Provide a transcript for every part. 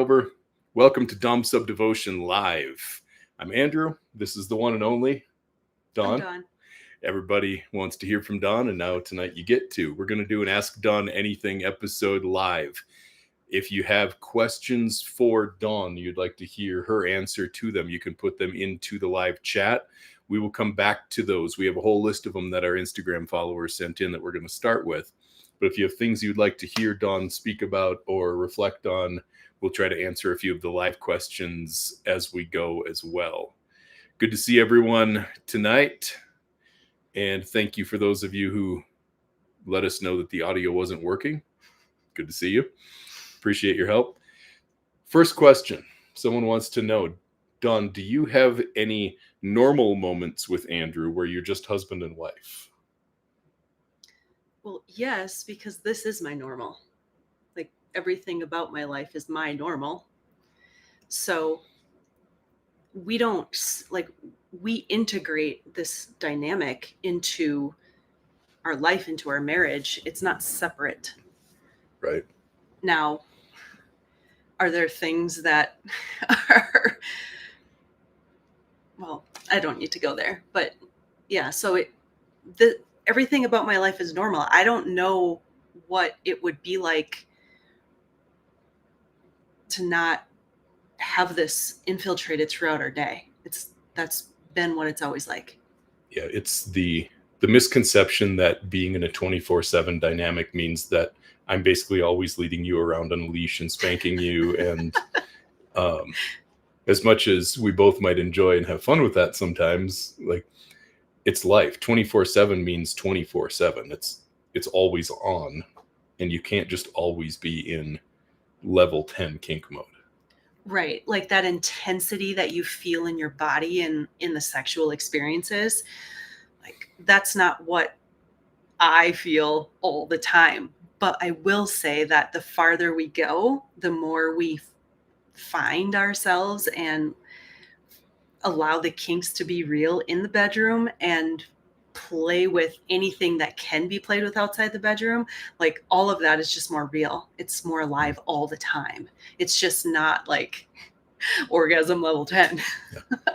Over. Welcome to Dom Sub Devotion Live. I'm Andrew. This is the one and only Dawn. I'm Dawn. Everybody wants to hear from Dawn, and now tonight you get to. We're going to do an Ask Dawn Anything episode live. If you have questions for Dawn, you'd like to hear her answer to them, you can put them into the live chat. We will come back to those. We have a whole list of them that our Instagram followers sent in that we're going to start with. But if you have things you'd like to hear Dawn speak about or reflect on, we'll try to answer a few of the live questions as we go as well. Good to see everyone tonight. And thank you for those of you who let us know that the audio wasn't working. Good to see you. Appreciate your help. First question. Someone wants to know, Dawn, do you have any normal moments with Andrew where you're just husband and wife? Well, yes, because this is my normal. Like everything about my life is my normal. So we integrate this dynamic into our life, into our marriage. It's not separate. Right. Now, are there things that are, well, I don't need to go there, but yeah, so everything about my life is normal. I don't know what it would be like to not have this infiltrated throughout our day. That's been what it's always like. Yeah, it's the misconception that being in a 24/7 dynamic means that I'm basically always leading you around on a leash and spanking you. And as much as we both might enjoy and have fun with that sometimes, like, it's life. 24/7 means 24/7. It's always on, and you can't just always be in level 10 kink mode. Right. Like that intensity that you feel in your body and in the sexual experiences. Like that's not what I feel all the time. But I will say that the farther we go, the more we find ourselves and allow the kinks to be real in the bedroom and play with anything that can be played with outside the bedroom. Like all of that is just more real. It's more alive all the time. It's just not like orgasm level 10. Yeah.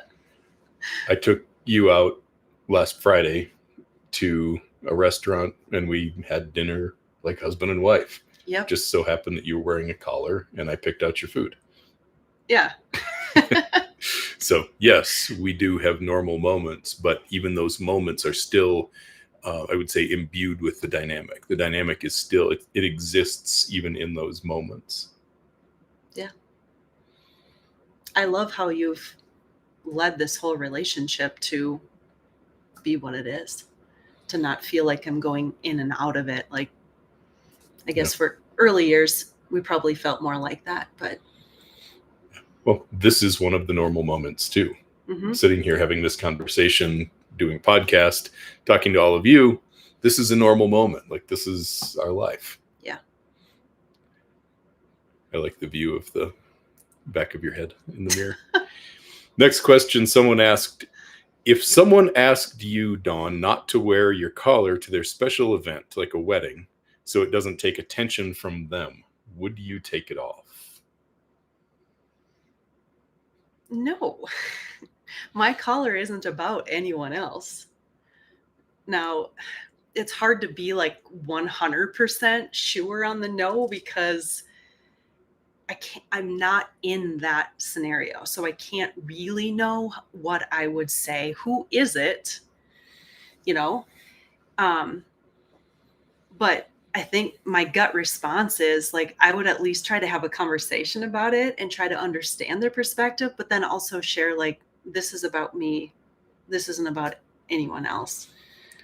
I took you out last Friday to a restaurant and we had dinner like husband and wife. Yep. Just so happened that you were wearing a collar and I picked out your food. Yeah. So yes, we do have normal moments, but even those moments are still, I would say, imbued with the dynamic. The dynamic is still, it exists even in those moments. Yeah. I love how you've led this whole relationship to be what it is, to not feel like I'm going in and out of it. Like, I guess for early years, we probably felt more like that, but. Well, this is one of the normal moments too. Mm-hmm. Sitting here having this conversation, doing a podcast, talking to all of you. This is a normal moment. Like this is our life. Yeah. I like the view of the back of your head in the mirror. Next question. Someone asked, if someone asked you, Dawn, not to wear your collar to their special event, like a wedding, so it doesn't take attention from them, would you take it off? No, my collar isn't about anyone else. Now, it's hard to be like 100% sure on the no because I'm not in that scenario. So I can't really know what I would say. Who is it? But I think my gut response is like, I would at least try to have a conversation about it and try to understand their perspective, but then also share like, this is about me. This isn't about anyone else.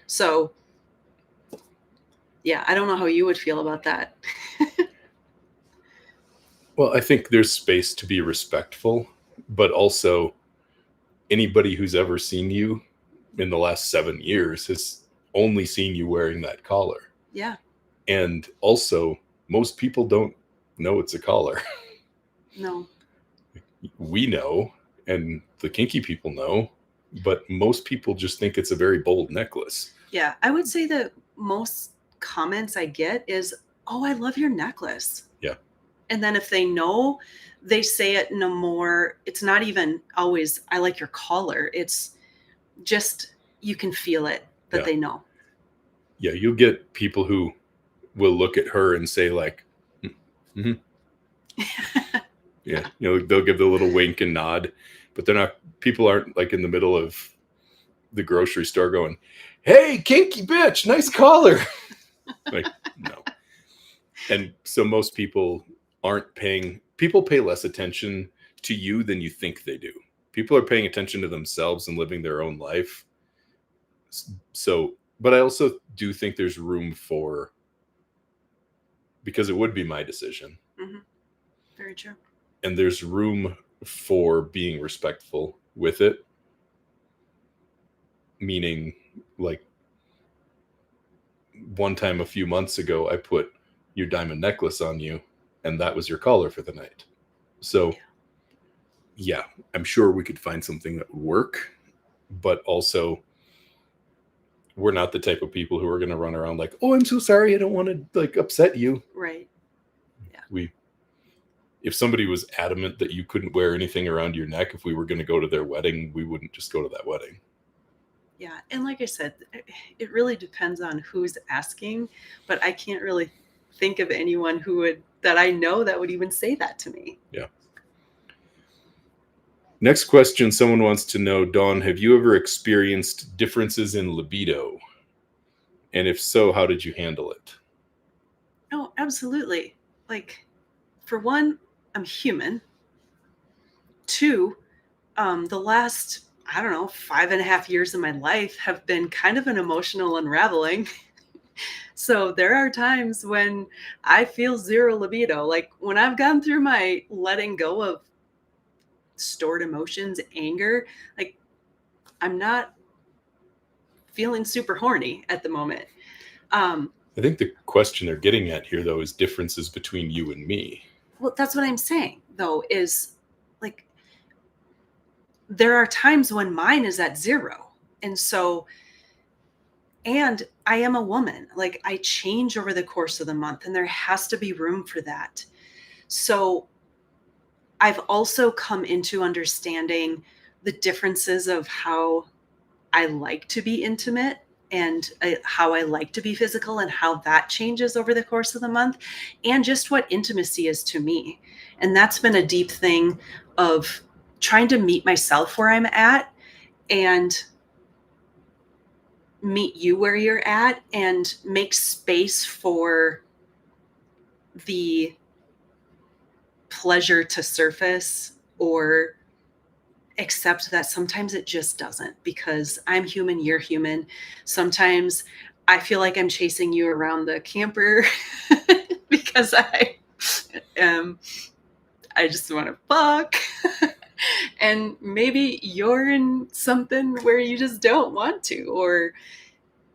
So yeah, I don't know how you would feel about that. Well, I think there's space to be respectful, but also anybody who's ever seen you in the last 7 years has only seen you wearing that collar. Yeah. And also, most people don't know it's a collar. No. We know, and the kinky people know, but most people just think it's a very bold necklace. Yeah, I would say that most comments I get is, oh, I love your necklace. Yeah. And then if they know, they say it in a more, it's not even always, I like your collar. It's just, you can feel it that Yeah. they know. Yeah, you'll get people who will look at her and say like, mm-hmm. Yeah, they'll give the little wink and nod, but people aren't like in the middle of the grocery store going, "Hey, kinky bitch, nice collar." Like, no. And so most people people pay less attention to you than you think they do. People are paying attention to themselves and living their own life. So, but I also do think there's room for, because it would be my decision. Mm-hmm. Very true. And there's room for being respectful with it. Meaning, like, one time a few months ago, I put your diamond necklace on you, and that was your collar for the night. So, yeah, I'm sure we could find something that would work, but also, we're not the type of people who are going to run around like, "Oh, I'm so sorry, I don't want to like upset you." Right. Yeah. If somebody was adamant that you couldn't wear anything around your neck, if we were going to go to their wedding, we wouldn't just go to that wedding. Yeah. And like I said, it really depends on who's asking, but I can't really think of anyone that I know that would even say that to me. Yeah. Next question, someone wants to know, Dawn, have you ever experienced differences in libido? And if so, how did you handle it? Oh, absolutely. Like, for one, I'm human. Two, the last, I don't know, 5.5 years of my life have been kind of an emotional unraveling. So there are times when I feel zero libido. Like when I've gone through my letting go of stored emotions, anger, like I'm not feeling super horny at the moment. I think the question they're getting at here, though, is differences between you and me. Well, that's what I'm saying, though, is like there are times when mine is at zero. And so, and I am a woman, like I change over the course of the month, and there has to be room for that. So I've also come into understanding the differences of how I like to be intimate and how I like to be physical and how that changes over the course of the month, and just what intimacy is to me. And that's been a deep thing of trying to meet myself where I'm at and meet you where you're at and make space for the pleasure to surface, or accept that sometimes it just doesn't, because I'm human, you're human. Sometimes I feel like I'm chasing you around the camper because I just want to fuck. And maybe you're in something where you just don't want to, or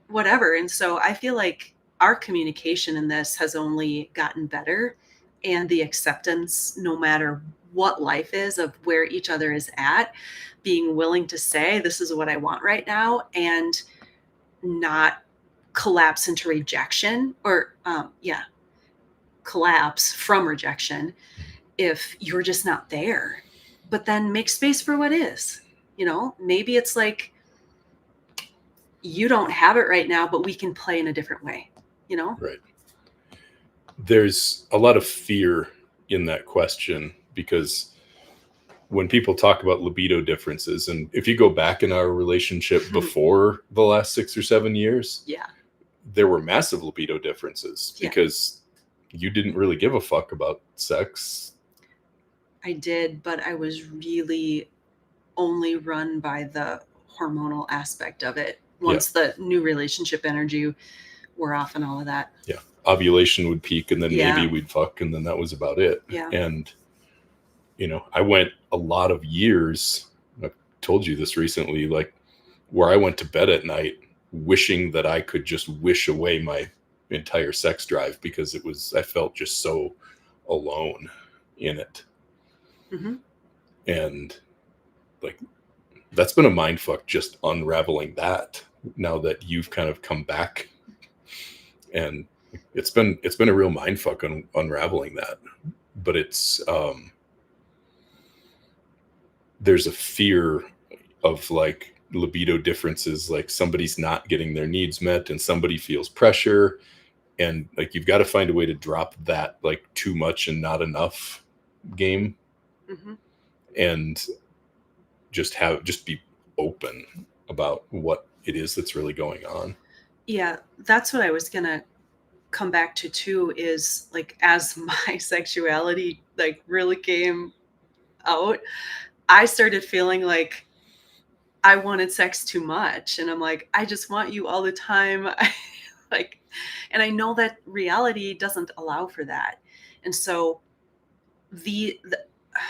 whatever. And so I feel like our communication in this has only gotten better, and the acceptance, no matter what life is, of where each other is at, being willing to say, this is what I want right now, and not collapse into rejection, or collapse from rejection if you're just not there. But then make space for what is. Maybe it's like, you don't have it right now, but we can play in a different way, Right. There's a lot of fear in that question, because when people talk about libido differences, and if you go back in our relationship before the last 6 or 7 years, there were massive libido differences because you didn't really give a fuck about sex. I did, but I was really only run by the hormonal aspect of it once the new relationship energy wore off and all of that. Yeah. Ovulation would peak, and then maybe we'd fuck, and then that was about it. Yeah. And, I went a lot of years, I've told you this recently, like where I went to bed at night wishing that I could just wish away my entire sex drive, because I felt just so alone in it. Mm-hmm. And like, that's been a mind fuck, just unraveling that, now that you've kind of come back. And it's been a real mind fuck on unraveling that, but it's there's a fear of like libido differences, like somebody's not getting their needs met and somebody feels pressure, and like you've got to find a way to drop that like too much and not enough game, Mm-hmm. and just be open about what it is that's really going on. Yeah, that's what I was gonna come back to too, is like as my sexuality like really came out, I started feeling like I wanted sex too much. And I'm like, I just want you all the time. Like, and I know that reality doesn't allow for that. And so the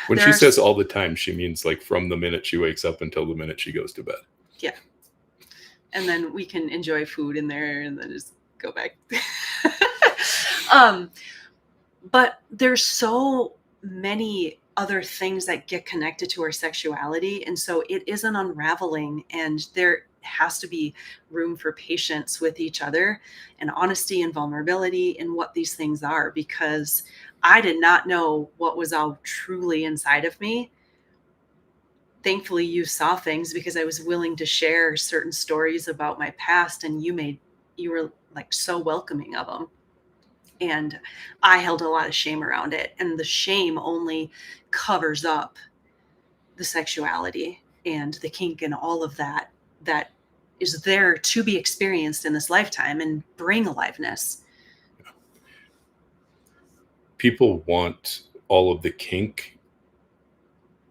When she says there's, all the time, she means like from the minute she wakes up until the minute she goes to bed. yeah. And then we can enjoy food in there and then just go back. um, but there's so many other things that get connected to our sexuality, and so it is an unraveling, and there has to be room for patience with each other and honesty and vulnerability in what these things are, because I did not know what was all truly inside of me. Thankfully you saw things because I was willing to share certain stories about my past, and you were like so welcoming of them. And I held a lot of shame around it, and the shame only covers up the sexuality and the kink and all of that that is there to be experienced in this lifetime and bring aliveness. People want all of the kink,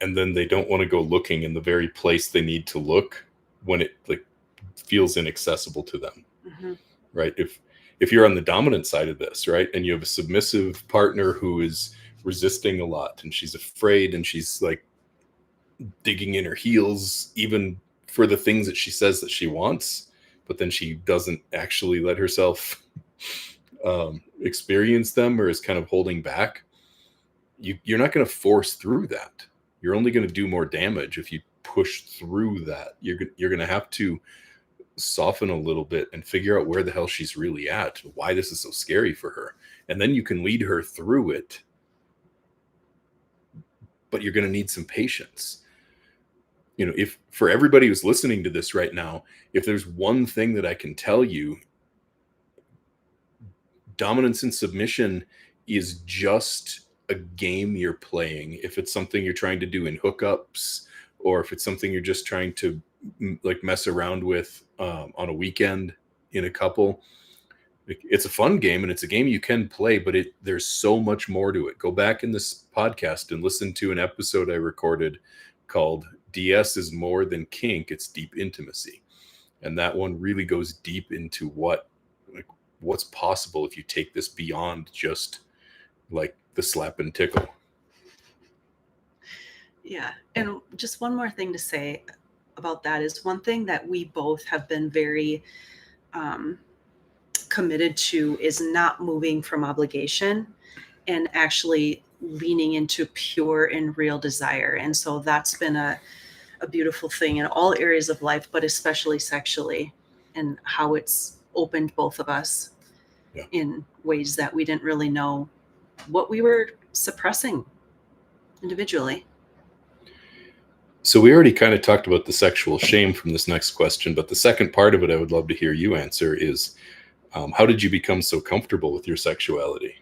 and then they don't want to go looking in the very place they need to look when it like feels inaccessible to them. Mm-hmm. Right? If you're on the dominant side of this, right, and you have a submissive partner who is resisting a lot and she's afraid and she's like digging in her heels even for the things that she says that she wants, but then she doesn't actually let herself experience them, or is kind of holding back, you're not going to force through that. You're only going to do more damage if you push through that. You're going to have to soften a little bit and figure out where the hell she's really at, why this is so scary for her, and then you can lead her through it. But you're going to need some patience. You know, if for everybody who's listening to this right now, if there's one thing that I can tell you, dominance and submission is just a game you're playing. If it's something you're trying to do in hookups, or if it's something you're just trying to like mess around with on a weekend in a couple, it's a fun game and it's a game you can play, but there's so much more to it. Go back in this podcast and listen to an episode I recorded called DS is More Than Kink, It's Deep Intimacy. And that one really goes deep into what's possible if you take this beyond just like the slap and tickle. Yeah. And just one more thing to say about that is, one thing that we both have been very committed to is not moving from obligation and actually leaning into pure and real desire. And so that's been a beautiful thing in all areas of life, but especially sexually, and how it's opened both of us in ways that we didn't really know what we were suppressing individually. So we already kind of talked about the sexual shame from this next question, but the second part of it I would love to hear you answer is, how did you become so comfortable with your sexuality?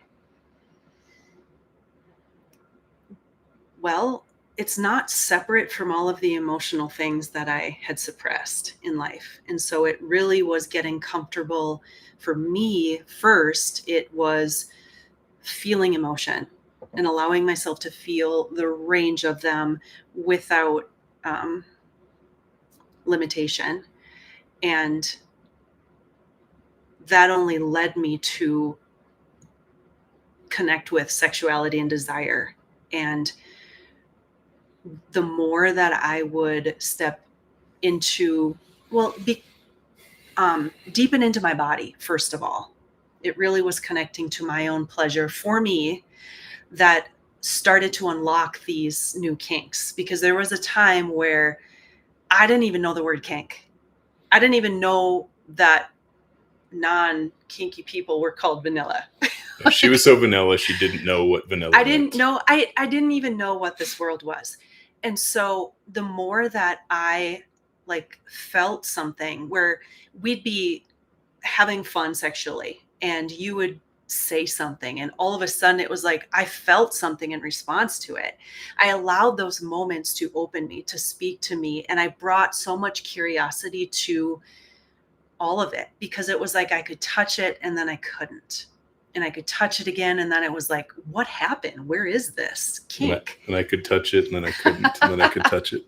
Well, it's not separate from all of the emotional things that I had suppressed in life. And so it really was getting comfortable for me. First, it was feeling emotion and allowing myself to feel the range of them without limitation. And that only led me to connect with sexuality and desire. And the more that I would step into, deepen into my body, first of all, it really was connecting to my own pleasure for me that started to unlock these new kinks. Because there was a time where I didn't even know the word kink. I didn't even know that non-kinky people were called vanilla. She was so vanilla, she didn't know what vanilla I didn't meant. know, I didn't even know what this world was. And so the more that I like felt something where we'd be having fun sexually and you would say something and all of a sudden it was like I felt something in response to it. I allowed those moments to open me, to speak to me, and I brought so much curiosity to all of it because it was like I could touch it and then I couldn't. And I could touch it again and then it was like, what happened? Where is this kink? And I could touch it and then I couldn't, and then I could touch it.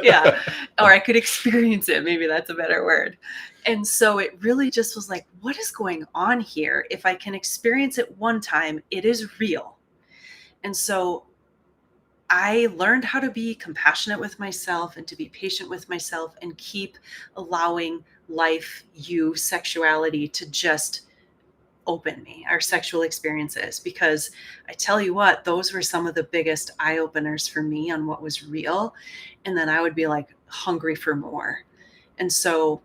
Yeah. Or I could experience it. Maybe that's a better word. And so it really just was like, what is going on here? If I can experience it one time, it is real. And so I learned how to be compassionate with myself and to be patient with myself and keep allowing life, you, sexuality to just open me, our sexual experiences. Because I tell you what, those were some of the biggest eye openers for me on what was real. And then I would be like hungry for more. And so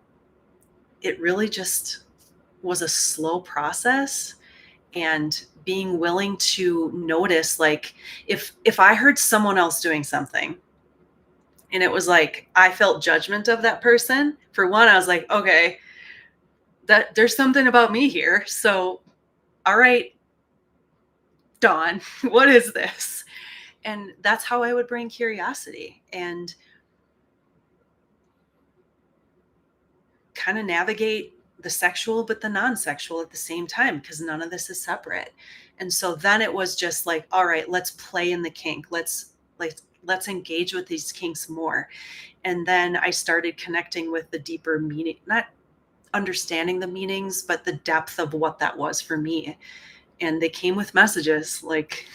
it really just was a slow process, and being willing to notice, like, if I heard someone else doing something and it was like I felt judgment of that person, for one, I was like, okay, that there's something about me here. So, all right, Dawn, what is this? And that's how I would bring curiosity and kind of navigate the sexual but the non-sexual at the same time, because none of this is separate. And so then it was just like, all right, let's play in the kink, let's engage with these kinks more. And then I started connecting with the deeper meaning, not understanding the meanings, but the depth of what that was for me. And they came with messages like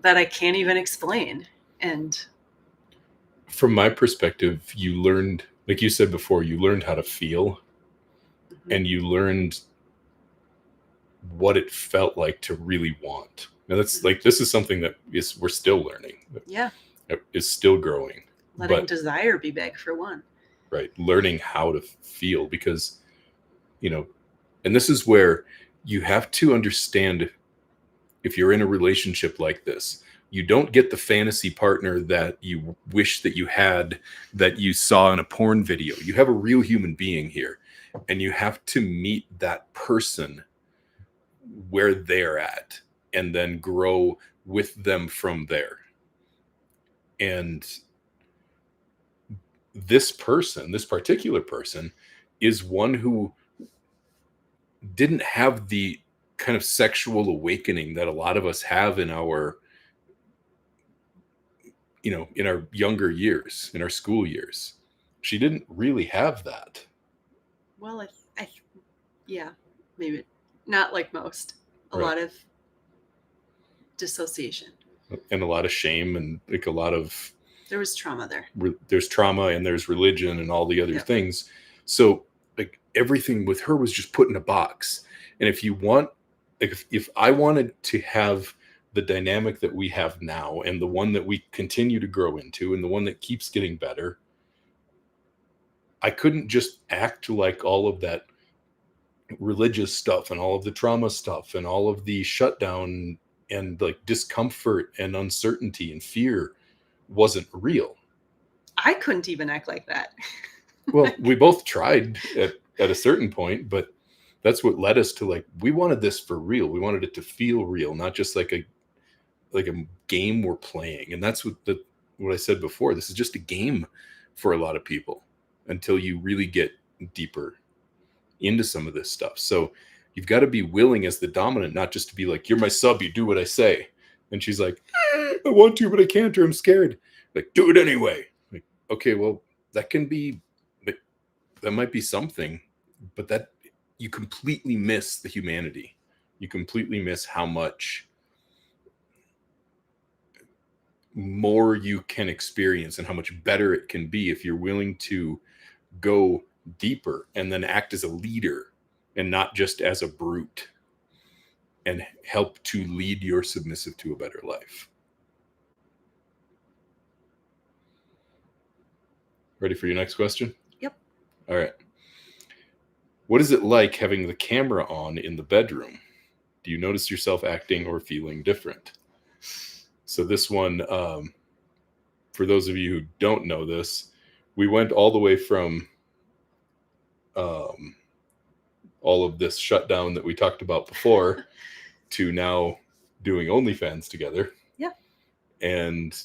that I can't even explain. And From my perspective, you learned, like you said before, you learned how to feel, and you learned what it felt like to really want. Now that's like, this is something that is, we're still learning. Yeah. Is still growing. Letting desire be big, for one. Right. Learning how to feel, because, you know, and this is where you have to understand, if you're in a relationship like this, you don't get the fantasy partner that you wish that you had, that you saw in a porn video. You have a real human being here, and you have to meet that person where they're at and then grow with them from there. And this person, this particular person, is one who didn't have the kind of sexual awakening that a lot of us have in our, you know, in our younger years, in our school years. She didn't really have that. Well, yeah, maybe not like most. A Right. lot of dissociation. And a lot of shame, and like a lot of, There was trauma there. There's trauma, and there's religion and all the other things. So like everything with her was just put in a box. And if you want, like if I wanted to have the dynamic that we have now, and the one that we continue to grow into, and the one that keeps getting better, I couldn't just act like all of that religious stuff and all of the trauma stuff and all of the shutdown and like discomfort and uncertainty and fear wasn't real. I couldn't even act like that. Well, we both tried at a certain point, but that's what led us to, like, we wanted this for real. We wanted it to feel real, not just like a game we're playing. And that's what I said before. This is just a game for a lot of people until you really get deeper into some of this stuff. So you've got to be willing as the dominant, not just to be like, you're my sub, you do what I say. And she's like, I want to, but I can't, or I'm scared. Like, do it anyway. Like, okay, well, that can be, that might be something, but that you completely miss the humanity. You completely miss how much more you can experience and how much better it can be if you're willing to go deeper and then act as a leader and not just as a brute, and help to lead your submissive to a better life. Ready for your next question? Yep. All right. What is it like having the camera on in the bedroom? Do you notice yourself acting or feeling different? So this one, for those of you who don't know this, we went all the way from all of this shutdown that we talked about before to now doing OnlyFans together. Yeah. And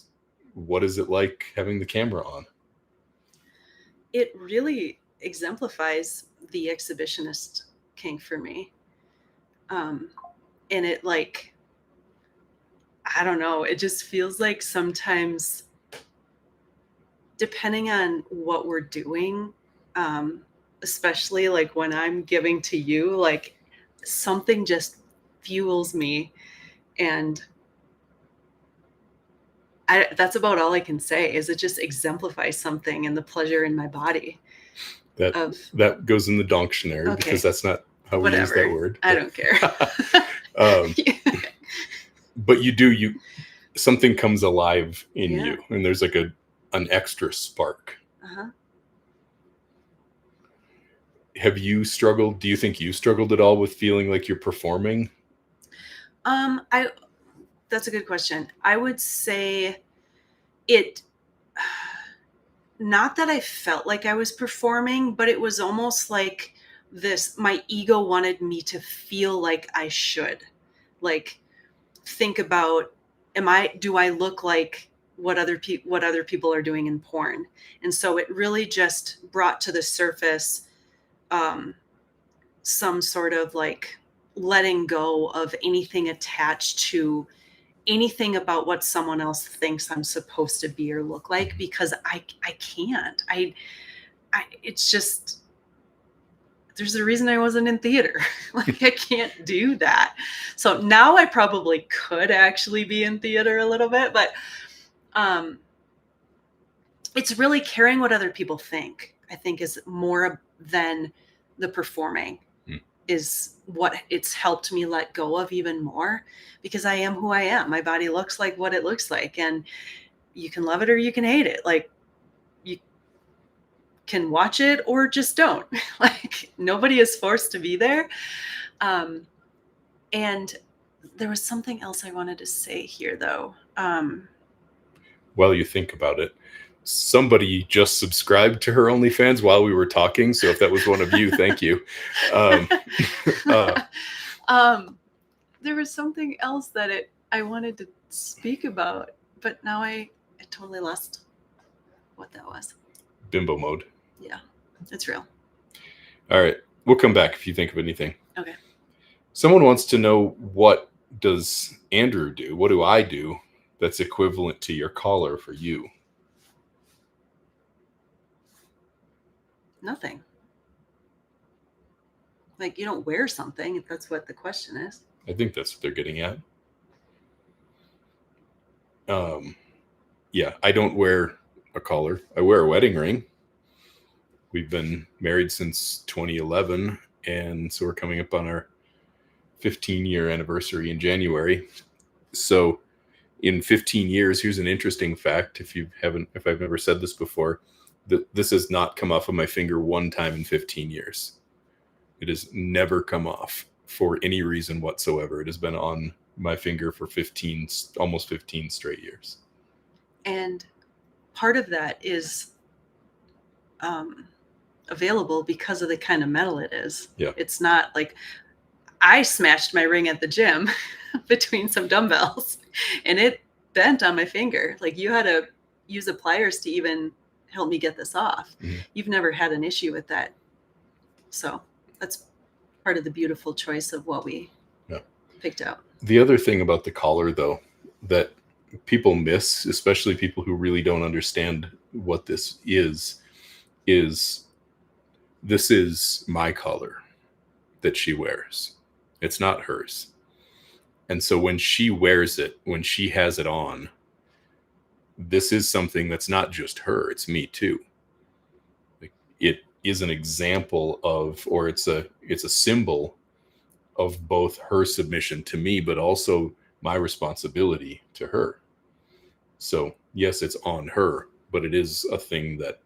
what is it like having the camera on? It really exemplifies the exhibitionist kink for me. And it, like, I don't know, it just feels like sometimes, depending on what we're doing, especially like when I'm giving to you, like something just fuels me. And that's about all I can say, is it just exemplifies something and the pleasure in my body. That goes in the dictionary, Okay. because that's not how we use Whatever. that word. I don't care. But something comes alive in Yeah. you, and there's like an extra spark. Uh-huh. Have you struggled? Do you think you struggled at all with feeling like you're performing? That's a good question. I would say it, not that I felt like I was performing, but it was almost like my ego wanted me to feel like I should. Like, think about, do I look like what other people are doing in porn? And so it really just brought to the surface some sort of like letting go of anything attached to anything about what someone else thinks I'm supposed to be or look like, because I can't. It's just, there's a reason I wasn't in theater. Like, I can't do that. So now I probably could actually be in theater a little bit, but it's really caring what other people think, I think, is more than the performing. Is what it's helped me let go of even more, because I am who I am. My body looks like what it looks like, and you can love it or you can hate it. Like, you can watch it or just don't. Like, nobody is forced to be there. And there was something else I wanted to say here, though. While you think about it, somebody just subscribed to her OnlyFans while we were talking. So if that was one of you, thank you. There was something else that I wanted to speak about, but now I totally lost what that was. Bimbo mode. Yeah, it's real. All right. We'll come back if you think of anything. Okay. Someone wants to know, what does Andrew do? What do I do that's equivalent to your collar for you? Nothing. Like, you don't wear something, if that's what the question is. I think that's what they're getting at. Yeah, I don't wear a collar. I wear a wedding ring. We've been married since 2011, and so we're coming up on our 15-year anniversary in January. So in 15 years, here's an interesting fact. If I've never said this before, this has not come off of my finger one time in 15 years. It has never come off for any reason whatsoever. It has been on my finger for almost 15 straight years. And part of that is available because of the kind of metal it is. Yeah. It's not like I smashed my ring at the gym between some dumbbells and it bent on my finger. Like, you had to use the pliers to even help me get this off. Mm-hmm. You've never had an issue with that. So that's part of the beautiful choice of what we picked out. The other thing about the collar, though, that people miss, especially people who really don't understand what this is this is my collar that she wears. It's not hers. And so when she wears it, when she has it on, this is something that's not just her, it's me too. Like, it is an example of, or it's a symbol of both her submission to me, but also my responsibility to her. So yes, it's on her, but it is a thing that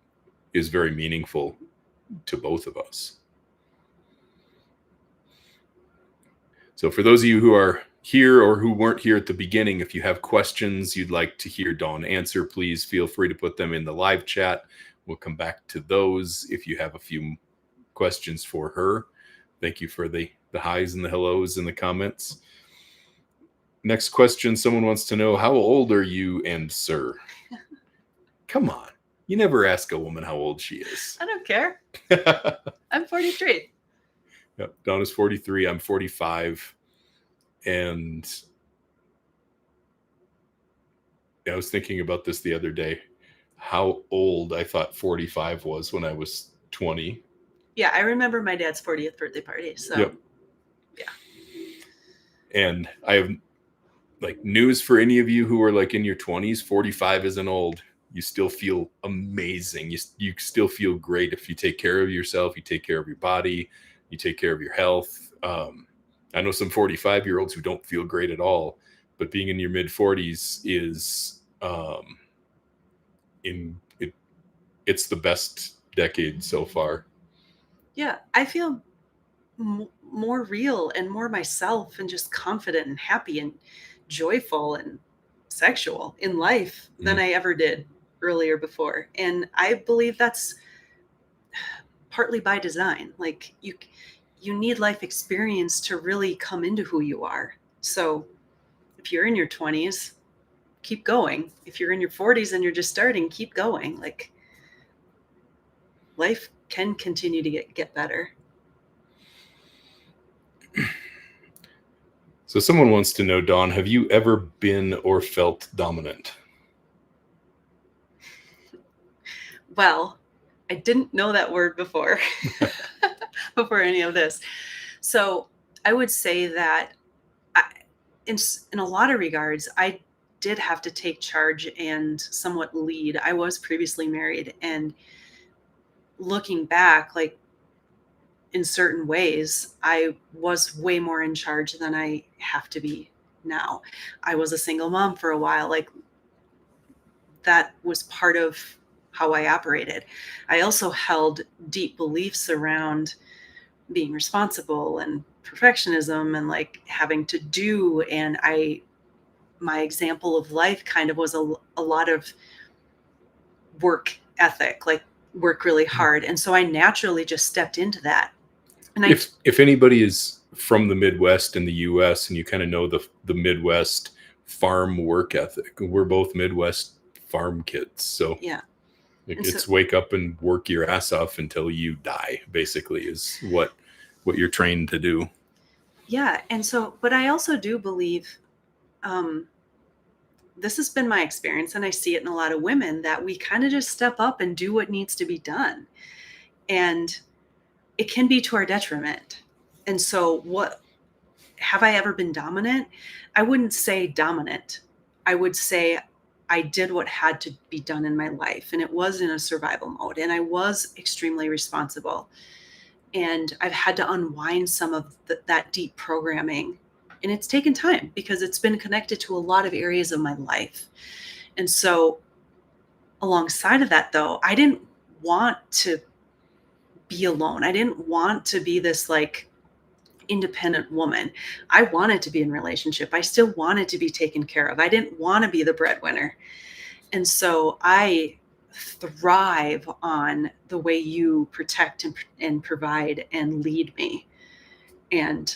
is very meaningful to both of us. So for those of you who are here or who weren't here at the beginning, if you have questions you'd like to hear Dawn answer, please feel free to put them in the live chat. We'll come back to those if you have a few questions for her. Thank you for the highs and the hellos in the comments. Next question, someone wants to know, how old are you and sir? Come on. You never ask a woman how old she is. I don't care. I'm 43. Yep. Dawn is 43. I'm 45. And I was thinking about this the other day, how old I thought 45 was when I was 20. Yeah, I remember my dad's 40th birthday party. So, yep. Yeah. And I have like news for any of you who are like in your 20s. 45 isn't old. You still feel amazing. You still feel great if you take care of yourself, you take care of your body, you take care of your health. I know some 45-year-olds who don't feel great at all, but being in your mid 40s is it's the best decade so far. Yeah, I feel more real and more myself and just confident and happy and joyful and sexual in life than I ever did earlier before. And I believe that's partly by design. Like you need life experience to really come into who you are. So if you're in your 20s, keep going. If you're in your 40s and you're just starting, keep going. Like life can continue to get better. So someone wants to know, Dawn, have you ever been or felt dominant? Well, I didn't know that word before, before any of this. So I would say that in a lot of regards, I did have to take charge and somewhat lead. I was previously married, and looking back, like in certain ways, I was way more in charge than I have to be now. I was a single mom for a while. Like that was part of how I operated. I also held deep beliefs around being responsible and perfectionism and like having to do. And my example of life kind of was a lot of work ethic, like work really hard. And so I naturally just stepped into that. And if anybody is from the Midwest in the US and you kind of know the Midwest farm work ethic, we're both Midwest farm kids. So yeah, it's wake up and work your ass off until you die, basically, is what you're trained to do. Yeah. And so, but I also do believe this has been my experience, and I see it in a lot of women, that we kind of just step up and do what needs to be done. And it can be to our detriment. And so have I ever been dominant? I wouldn't say dominant. I would say I did what had to be done in my life, and it was in a survival mode, and I was extremely responsible. And I've had to unwind some of that deep programming. And it's taken time because it's been connected to a lot of areas of my life. And so alongside of that, though, I didn't want to be alone. I didn't want to be this like independent woman. I wanted to be in a relationship. I still wanted to be taken care of. I didn't want to be the breadwinner. And so I thrive on the way you protect and provide and lead me. And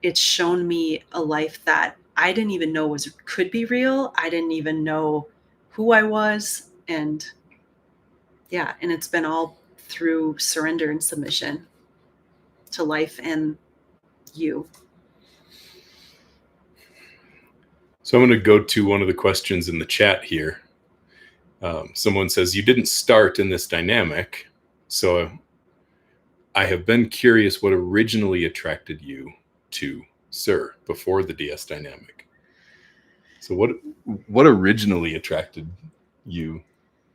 it's shown me a life that I didn't even know could be real. I didn't even know who I was. And yeah, and it's been all through surrender and submission to life and you. So I'm going to go to one of the questions in the chat here. Someone says, you didn't start in this dynamic, so I have been curious what originally attracted you to Sir before the DS dynamic. So what originally attracted you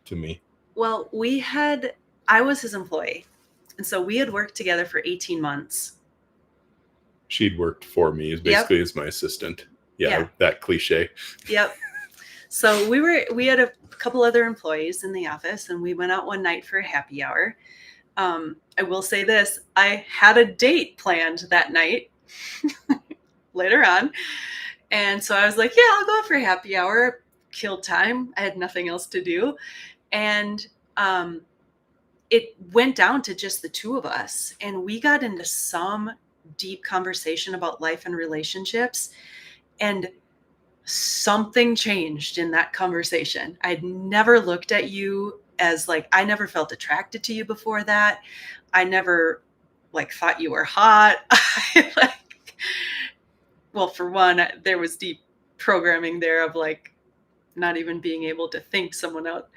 to me? Well, I was his employee, and so we had worked together for 18 months. She'd worked for me basically as my assistant. Yeah, that cliche. Yep. So we had a couple other employees in the office, and we went out one night for a happy hour. I will say this, I had a date planned that night. later on. And so I was like, yeah, I'll go for happy hour, kill time. I had nothing else to do. And it went down to just the two of us. And we got into some deep conversation about life and relationships. And something changed in that conversation. I'd never looked at you as like, I never felt attracted to you before that. I never like thought you were hot. Like, well, for one, there was deep programming there of like not even being able to think someone out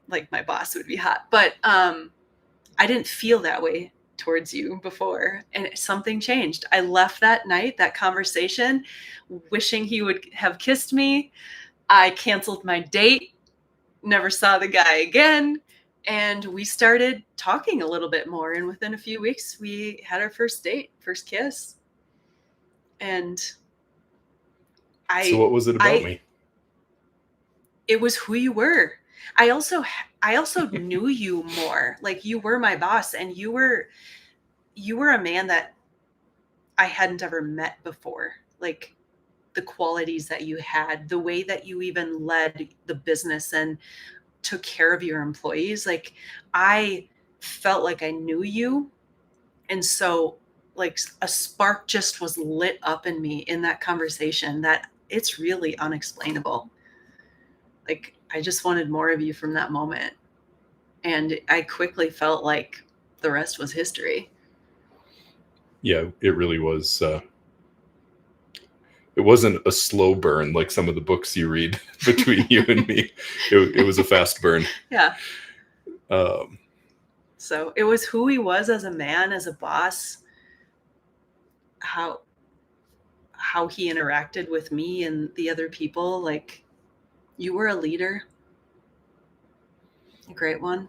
like my boss would be hot. But I didn't feel that way towards you before, and something changed. I left that night, that conversation, wishing he would have kissed me. I canceled my date, never saw the guy again, and we started talking a little bit more. And within a few weeks, we had our first date, first kiss. And So what was it about me? It was who you were. I also knew you more. Like, you were my boss, and you were a man that I hadn't ever met before. Like, the qualities that you had, the way that you even led the business and took care of your employees. Like, I felt like I knew you. And so like a spark just was lit up in me in that conversation that it's really unexplainable. Like, I just wanted more of you from that moment. And I quickly felt like the rest was history. Yeah, it really was. It wasn't a slow burn like some of the books you read between you and me. It was a fast burn. Yeah. So it was who he was as a man, as a boss, how he interacted with me and the other people. Like, you were a leader, a great one.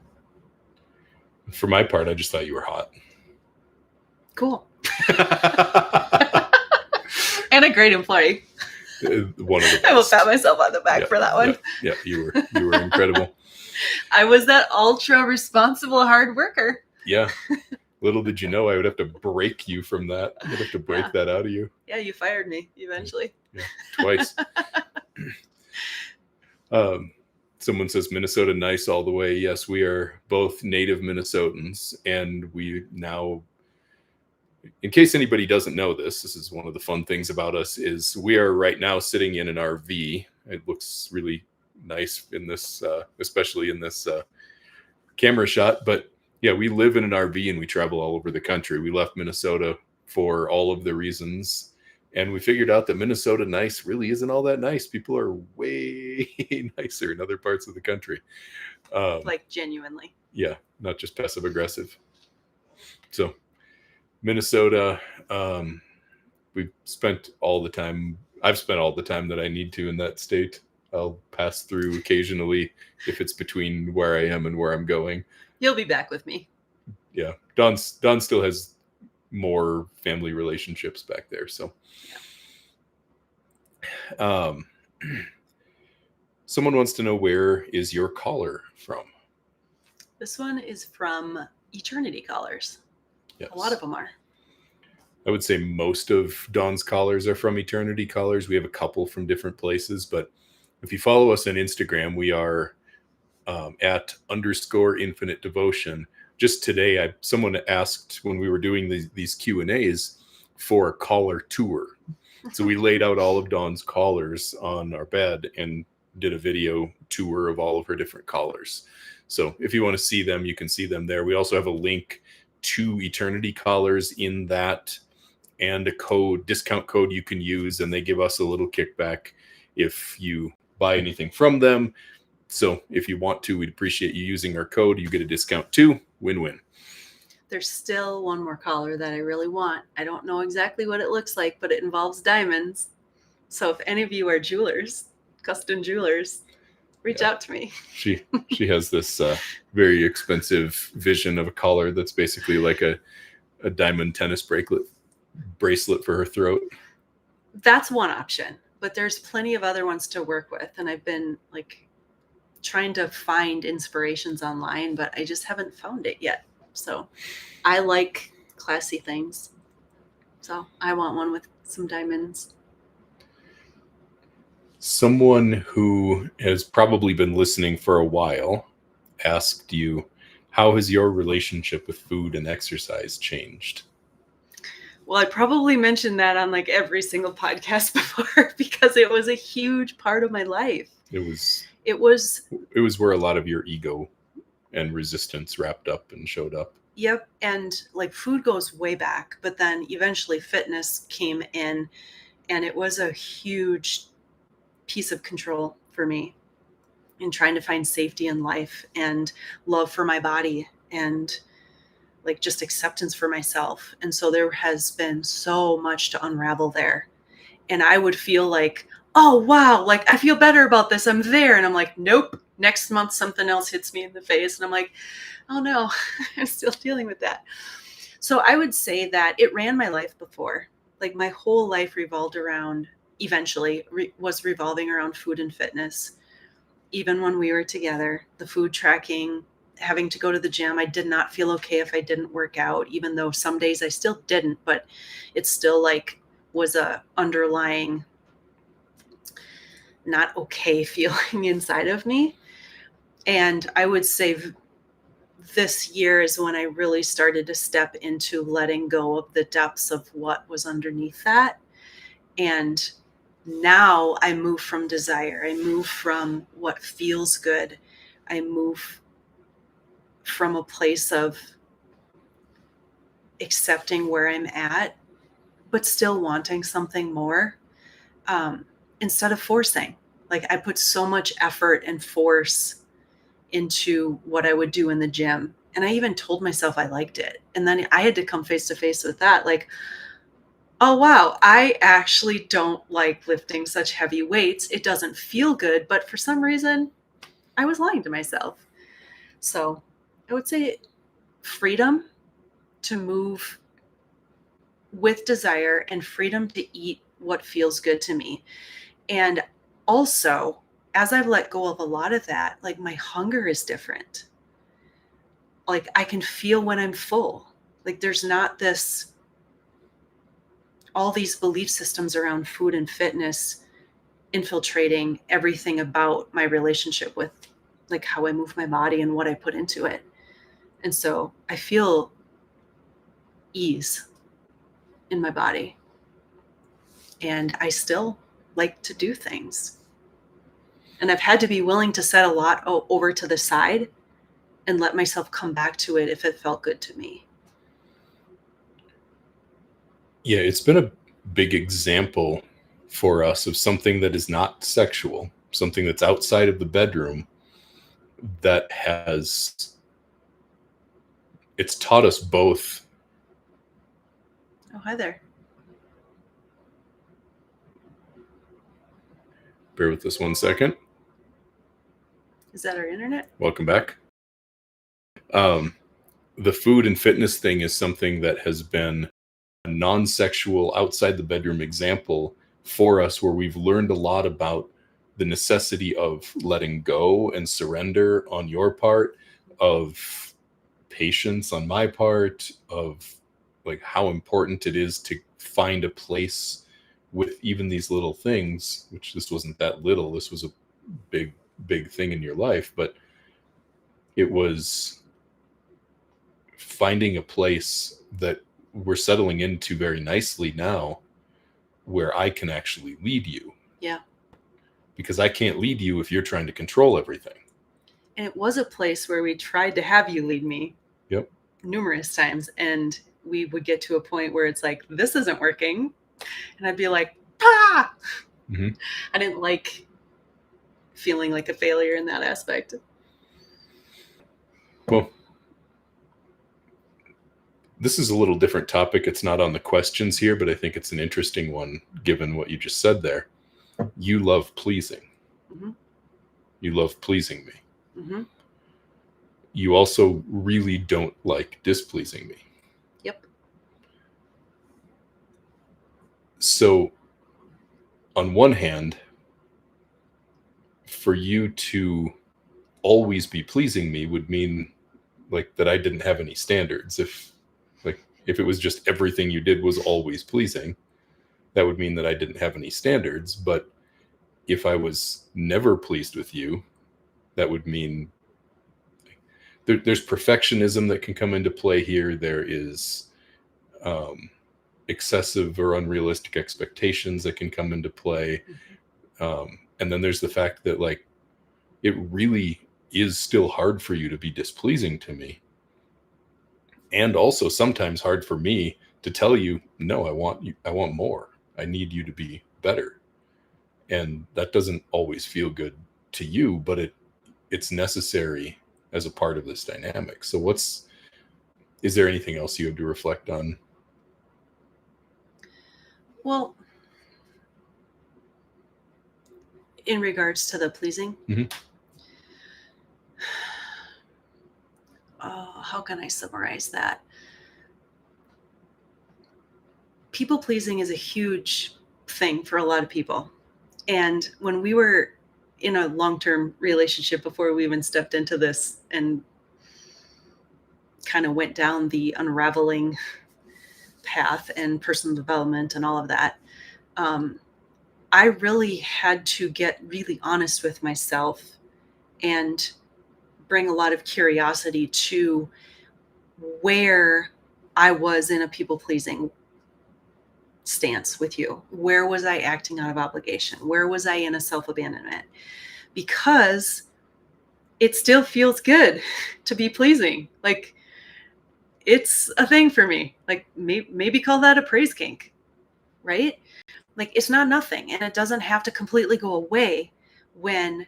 For my part, I just thought you were hot. Cool. And a great employee. One of the best. I will pat myself on the back for that one. Yeah, you were incredible. I was that ultra responsible hard worker. Yeah. Little did you know I would have to break you from that. I'd have to break that out of you. Yeah, you fired me eventually. Yeah, twice. Someone says Minnesota nice all the way. Yes, we are both native Minnesotans, and we now, in case anybody doesn't know this is one of the fun things about us, is we are right now sitting in an RV. It looks really nice in this, especially in this camera shot. But yeah, we live in an RV and we travel all over the country. We left Minnesota for all of the reasons. And we figured out that Minnesota nice really isn't all that nice. People are way nicer in other parts of the country. Like, genuinely. Yeah, not just passive aggressive. So Minnesota, we've spent all the time. I've spent all the time that I need to in that state. I'll pass through occasionally if it's between where I am and where I'm going. You'll be back with me. Yeah. Don still has more family relationships back there. So someone wants to know, where is your collar from? This one is from Eternity Collars. Yes. A lot of them are. I would say most of Dawn's collars are from Eternity Collars. We have a couple from different places, but if you follow us on Instagram, we are at _infinite devotion. Just today, someone asked when we were doing these Q&As for a collar tour. So we laid out all of Dawn's collars on our bed and did a video tour of all of her different collars. So if you want to see them, you can see them there. We also have a link to Eternity Collars in that, and a discount code you can use, and they give us a little kickback if you buy anything from them. So if you want to, we'd appreciate you using our code. You get a discount too. Win-win. There's still one more collar that I really want. I don't know exactly what it looks like, but it involves diamonds. So if any of you are jewelers, custom jewelers, reach out to me. She has this very expensive vision of a collar that's basically like a diamond tennis bracelet for her throat. That's one option, but there's plenty of other ones to work with. And I've been like trying to find inspirations online, but I just haven't found it yet. So I like classy things. So I want one with some diamonds. Someone who has probably been listening for a while asked you, how has your relationship with food and exercise changed? Well, I probably mentioned that on like every single podcast before because it was a huge part of my life. It was It was where a lot of your ego and resistance wrapped up and showed up. Yep. And like food goes way back, but then eventually fitness came in, and it was a huge piece of control for me in trying to find safety in life and love for my body and like just acceptance for myself. And so there has been so much to unravel there. And I would feel like, oh, wow, like I feel better about this. I'm there. And I'm like, nope. Next month, something else hits me in the face. And I'm like, oh no, I'm still dealing with that. So I would say that it ran my life before. Like my whole life revolved around, eventually was revolving around food and fitness. Even when we were together, the food tracking, having to go to the gym, I did not feel okay if I didn't work out, even though some days I still didn't, but it still like was a underlying not okay feeling inside of me. And I would say this year is when I really started to step into letting go of the depths of what was underneath that. And now I move from desire. I move from what feels good. I move from a place of accepting where I'm at, but still wanting something more, instead of forcing. Like I put so much effort and force into what I would do in the gym. And I even told myself I liked it. And then I had to come face to face with that. Like, oh, wow, I actually don't like lifting such heavy weights. It doesn't feel good. But for some reason, I was lying to myself. So I would say freedom to move with desire and freedom to eat what feels good to me. And also, as I've let go of a lot of that, like my hunger is different. Like I can feel when I'm full. Like there's not all these belief systems around food and fitness infiltrating everything about my relationship with like how I move my body and what I put into it. And so I feel ease in my body. And I still like to do things. And I've had to be willing to set a lot over to the side and let myself come back to it if it felt good to me. Yeah, it's been a big example for us of something that is not sexual, something that's outside of the bedroom that it's taught us both. Oh, hi there. Bear with us 1 second. Is that our internet? Welcome back. The food and fitness thing is something that has been a non-sexual, outside the bedroom example for us, where we've learned a lot about the necessity of letting go and surrender on your part, of patience on my part, of like how important it is to find a place with even these little things, which this wasn't that little, this was a big thing in your life, but it was finding a place that we're settling into very nicely now, where I can actually lead you. Yeah. Because I can't lead you if you're trying to control everything. And it was a place where we tried to have you lead me. Yep. Numerous times. And we would get to a point where it's like, this isn't working. And I'd be like, ah! Mm-hmm. I didn't like feeling like a failure in that aspect. Well, this is a little different topic. It's not on the questions here, but I think it's an interesting one given what you just said there. You love pleasing. Mm-hmm. You love pleasing me. Mm-hmm. You also really don't like displeasing me. Yep. So, on one hand, for you to always be pleasing me would mean like that I didn't have any standards. If it was just everything you did was always pleasing, that would mean that I didn't have any standards. But if I was never pleased with you, that would mean there's perfectionism that can come into play here. There is excessive or unrealistic expectations that can come into play. And then there's the fact that, like, it really is still hard for you to be displeasing to me. And also sometimes hard for me to tell you, no, I want more. I need you to be better. And that doesn't always feel good to you, but it's necessary as a part of this dynamic. So is there anything else you have to reflect on? Well, in regards to the pleasing, how can I summarize that? People pleasing is a huge thing for a lot of people. And when we were in a long-term relationship before we even stepped into this and kind of went down the unraveling path and personal development and all of that, I really had to get really honest with myself and bring a lot of curiosity to where I was in a people-pleasing stance with you. Where was I acting out of obligation? Where was I in a self-abandonment? Because it still feels good to be pleasing. Like, it's a thing for me. Like, maybe call that a praise kink, right? Like, it's not nothing, and it doesn't have to completely go away when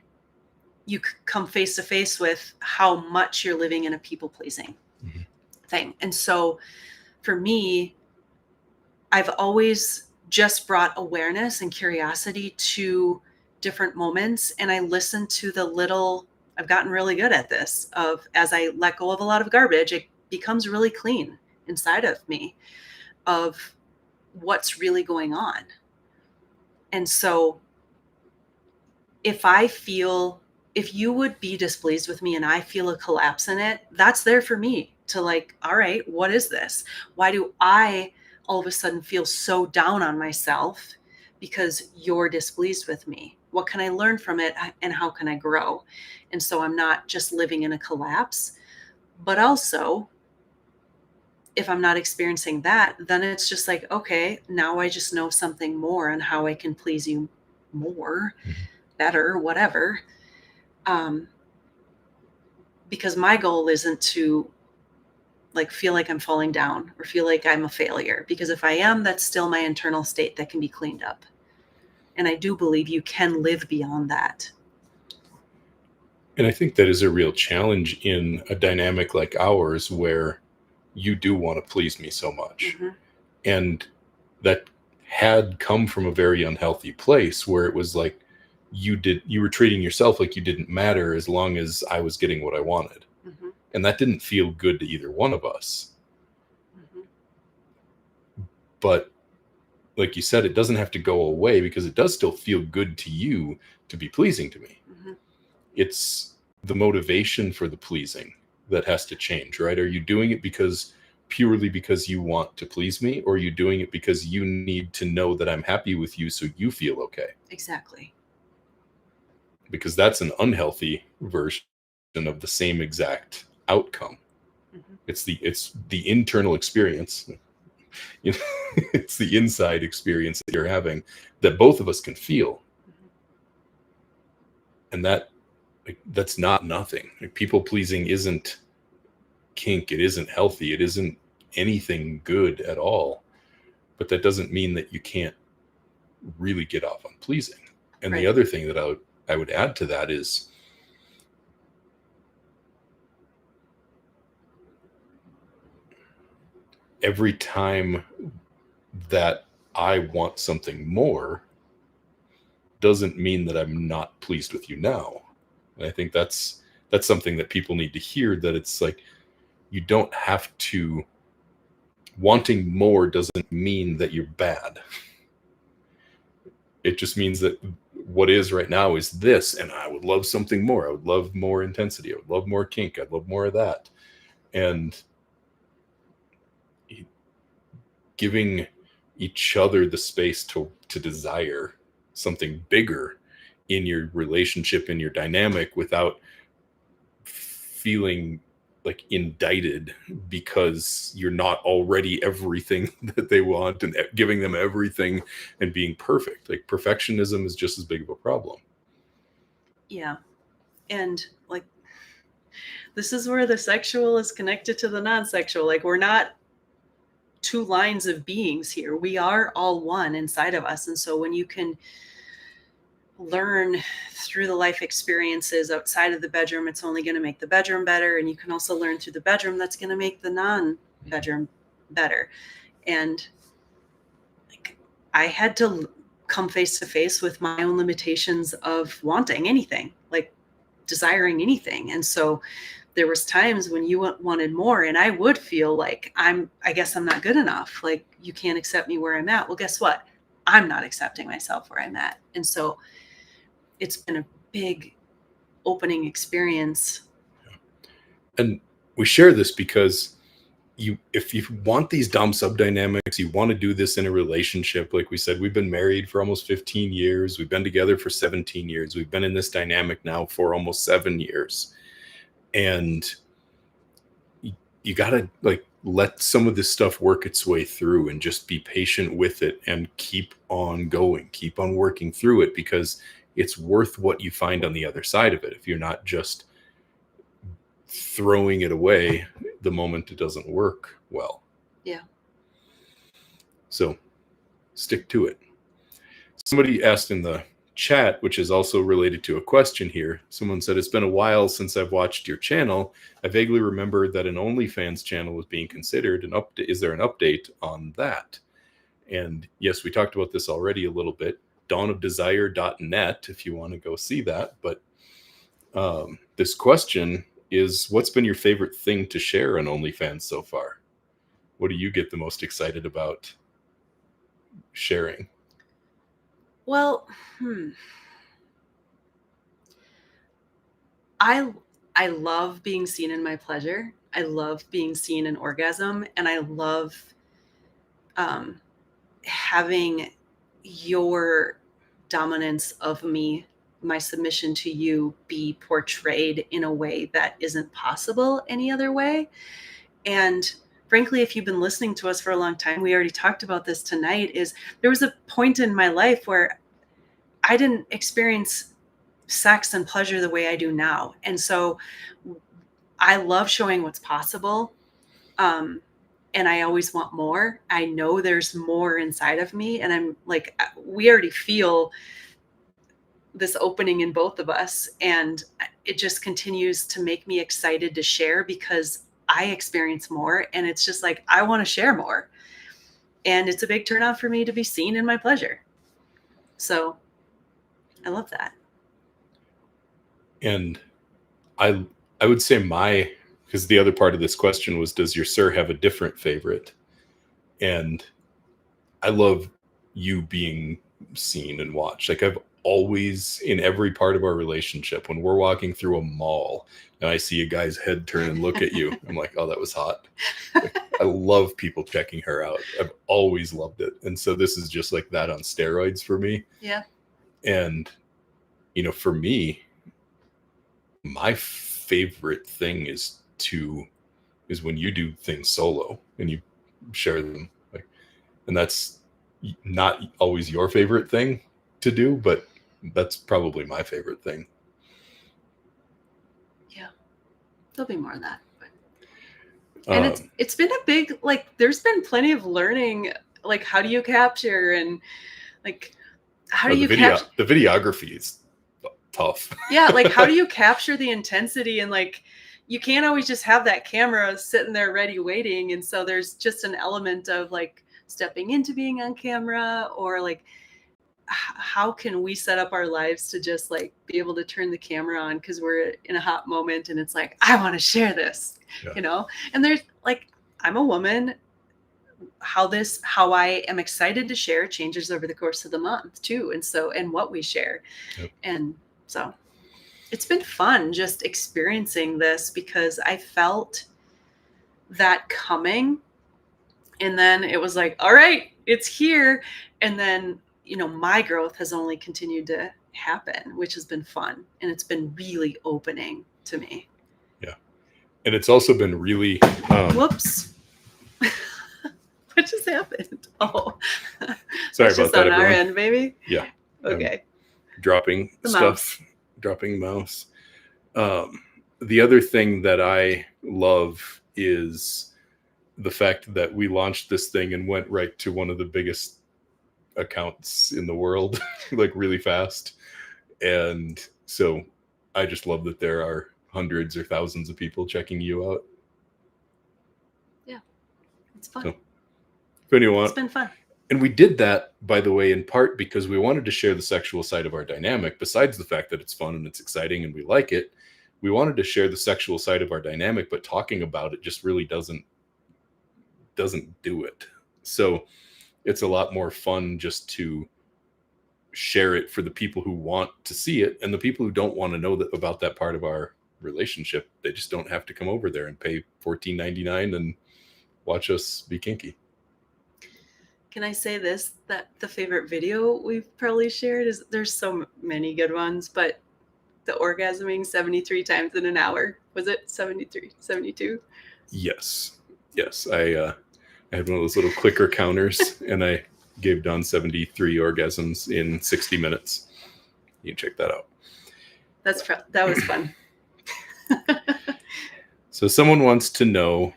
you come face to face with how much you're living in a people-pleasing thing. And so for me, I've always just brought awareness and curiosity to different moments. And I listen to I've gotten really good at this, as I let go of a lot of garbage, it becomes really clean inside of me of what's really going on. And so if you would be displeased with me and I feel a collapse in it, that's there for me to, like, all right, what is this? Why do I all of a sudden feel so down on myself because you're displeased with me? What can I learn from it, and how can I grow? And so I'm not just living in a collapse, but also if I'm not experiencing that, then it's just like, okay, now I just know something more on how I can please you more, better, whatever. Because my goal isn't to, like, feel like I'm falling down or feel like I'm a failure, because if I am, that's still my internal state that can be cleaned up. And I do believe you can live beyond that. And I think that is a real challenge in a dynamic like ours, where you do want to please me so much. And that had come from a very unhealthy place, where it was like you were treating yourself like you didn't matter as long as I was getting what I wanted. And that didn't feel good to either one of us. But like you said, it doesn't have to go away, because it does still feel good to you to be pleasing to me. It's the motivation for the pleasing that has to change, right? Are you doing it purely because you want to please me, or are you doing it because you need to know that I'm happy with you so you feel okay? Exactly. Because that's an unhealthy version of the same exact outcome. It's the internal experience. It's the inside experience that you're having that both of us can feel. And that's not nothing. People pleasing isn't kink. It isn't healthy. It isn't anything good at all. But that doesn't mean that you can't really get off on pleasing. And the other thing that I would add to that is, every time that I want something more doesn't mean that I'm not pleased with you now. And I think that's something that people need to hear, that it's like, you don't have to, wanting more doesn't mean that you're bad. It just means that what is right now is this, and I would love something more. I would love more intensity. I would love more kink. I'd love more of that. And giving each other the space to desire something bigger in your relationship, in your dynamic, without feeling like indicted because you're not already everything that they want and giving them everything and being perfect. Like perfectionism is just as big of a problem. Yeah. And like, this is where the sexual is connected to the non-sexual. Like, we're not two lines of beings here. We are all one inside of us. And so when you can learn through the life experiences outside of the bedroom, it's only going to make the bedroom better. And you can also learn through the bedroom, that's going to make the non-bedroom better. And like, I had to come face to face with my own limitations of wanting anything, like desiring anything. And so there was times when you wanted more, and I would feel like I guess I'm not good enough. Like, you can't accept me where I'm at. Well, guess what? I'm not accepting myself where I'm at. And so it's been a big opening experience. And we share this because if you want these dom sub dynamics, you want to do this in a relationship. Like we said, we've been married for almost 15 years. We've been together for 17 years. We've been in this dynamic now for almost 7 years. And you got to like let some of this stuff work its way through and just be patient with it and keep on going, keep on working through it, because it's worth what you find on the other side of it. If you're not just throwing it away the moment it doesn't work well. Yeah. So stick to it. Somebody asked in the chat, which is also related to a question here. Someone said, it's been a while since I've watched your channel. I vaguely remember that an OnlyFans channel was being considered. Is there an update on that? And yes, we talked about this already a little bit. dawnofdesire.net if you want to go see that. But this question is, what's been your favorite thing to share on OnlyFans so far? What do you get the most excited about sharing? Well, I love being seen in my pleasure. I love being seen in orgasm, and I love having your dominance of me, my submission to you, be portrayed in a way that isn't possible any other way. And frankly, if you've been listening to us for a long time, we already talked about this tonight, is there was a point in my life where I didn't experience sex and pleasure the way I do now. And so I love showing what's possible. And I always want more. I know there's more inside of me. And I'm like, we already feel this opening in both of us. And it just continues to make me excited to share, because I experience more. And it's just like, I want to share more. And it's a big turnoff for me to be seen in my pleasure. So I love that. And I would say because the other part of this question was, does your sir have a different favorite? And I love you being seen and watched. Like, I've always, in every part of our relationship, when we're walking through a mall and I see a guy's head turn and look at you, I'm like, oh, that was hot. Like, I love people checking her out. I've always loved it. And so this is just like that on steroids for me. Yeah. And, for me, my favorite thing is when you do things solo and you share them. Like, and that's not always your favorite thing to do, but that's probably my favorite thing. Yeah. There'll be more of that. And it's been a big, like, there's been plenty of learning, like, how do you capture, and like, how do you capture the videography is tough. Yeah, like, how do you capture the intensity? And like, you can't always just have that camera sitting there ready waiting. And so there's just an element of like stepping into being on camera, or like, how can we set up our lives to just like be able to turn the camera on because we're in a hot moment and it's like, I want to share this, and there's like, I'm a woman, how I am excited to share changes over the course of the month too. And what we share. Yep. And so it's been fun just experiencing this, because I felt that coming. And then it was like, all right, it's here. And then, my growth has only continued to happen, which has been fun. And it's been really opening to me. Yeah. And it's also been really, Whoops. What just happened? Oh, sorry it's about just that, on our everyone. end, baby. Yeah. Okay. Dropping The stuff, mouse. dropping mouse. The other thing that I love is the fact that we launched this thing and went right to one of the biggest accounts in the world, like really fast. And so I just love that there are hundreds or thousands of people checking you out. Yeah, it's fun. So, if anyone, It's been fun. and we did that, by the way, in part because we wanted to share the sexual side of our dynamic. Besides the fact that it's fun and it's exciting and we like it, we wanted to share the sexual side of our dynamic, but talking about it just really doesn't do it. So it's a lot more fun just to share it for the people who want to see it, and the people who don't want to know about that part of our relationship, they just don't have to come over there and pay $14.99 and watch us be kinky. Can I say this, that the favorite video we've probably shared is, there's so many good ones, but the orgasming 73 times in an hour. Was it 73, 72? Yes. I had one of those little clicker counters, and I gave Don 73 orgasms in 60 minutes. You can check that out. That was fun. So someone wants to know,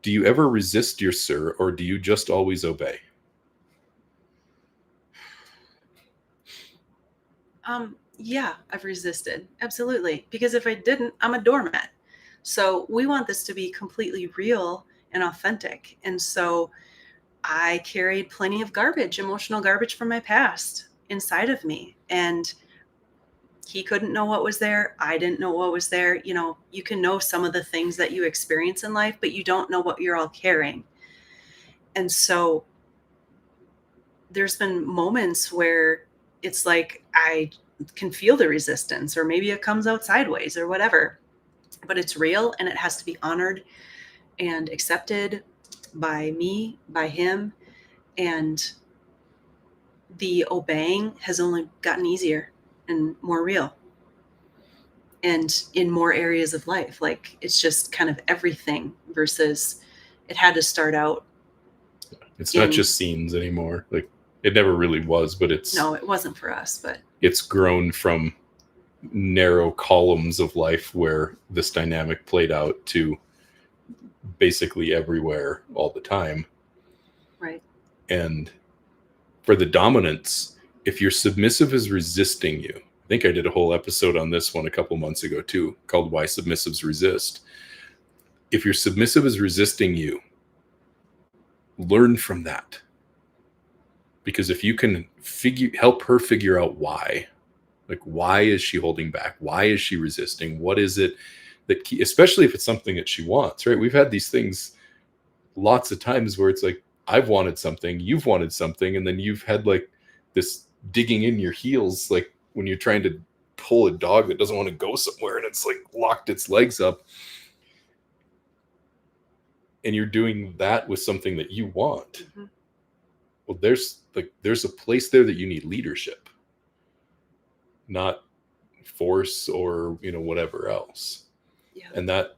do you ever resist your sir, or do you just always obey? Yeah, I've resisted. Absolutely. Because if I didn't, I'm a doormat. So we want this to be completely real and authentic. And so I carried plenty of garbage, emotional garbage from my past inside of me. And he couldn't know what was there. I didn't know what was there. You can know some of the things that you experience in life, but you don't know what you're all carrying. And so there's been moments where it's like I can feel the resistance, or maybe it comes out sideways or whatever, but it's real and it has to be honored and accepted by me, by him. And the obeying has only gotten easier and more real. And in more areas of life, like it's just kind of everything, versus it had to start out. It's not just scenes anymore. Like, it never really was, but No, it wasn't for us, but it's grown from narrow columns of life where this dynamic played out to basically everywhere all the time. Right. And for the dominance, if your submissive is resisting you, I think I did a whole episode on this one a couple months ago too, called Why Submissives Resist. If your submissive is resisting you, learn from that. Because if you can help her figure out why, like, why is she holding back? Why is she resisting? What is it that, especially if it's something that she wants, right? We've had these things lots of times where it's like, I've wanted something, you've wanted something, and then you've had like this digging in your heels, like when you're trying to pull a dog that doesn't want to go somewhere and it's like locked its legs up. And you're doing that with something that you want. Mm-hmm. Well, there's a place there that you need leadership, not force or, whatever else. Yeah. And that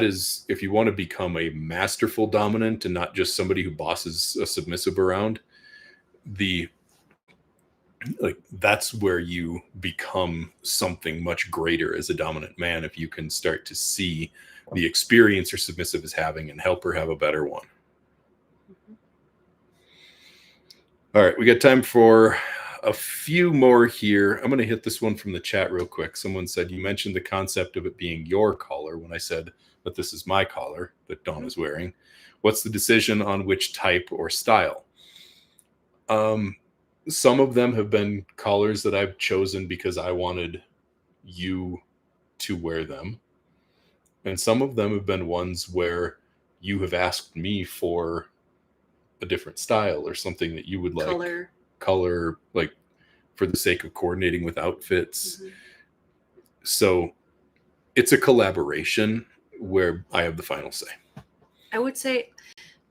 is, if you want to become a masterful dominant and not just somebody who bosses a submissive around, that's where you become something much greater as a dominant man, if you can start to see the experience your submissive is having and help her have a better one. Mm-hmm. All right, we got time for a few more here. I'm going to hit this one from the chat real quick. Someone said, you mentioned the concept of it being your collar when I said that this is my collar that Dawn is wearing. What's the decision on which type or style? Some of them have been collars that I've chosen because I wanted you to wear them. And some of them have been ones where you have asked me for a different style or something that you would like. Color, like for the sake of coordinating with outfits. Mm-hmm. So it's a collaboration where I have the final say. I would say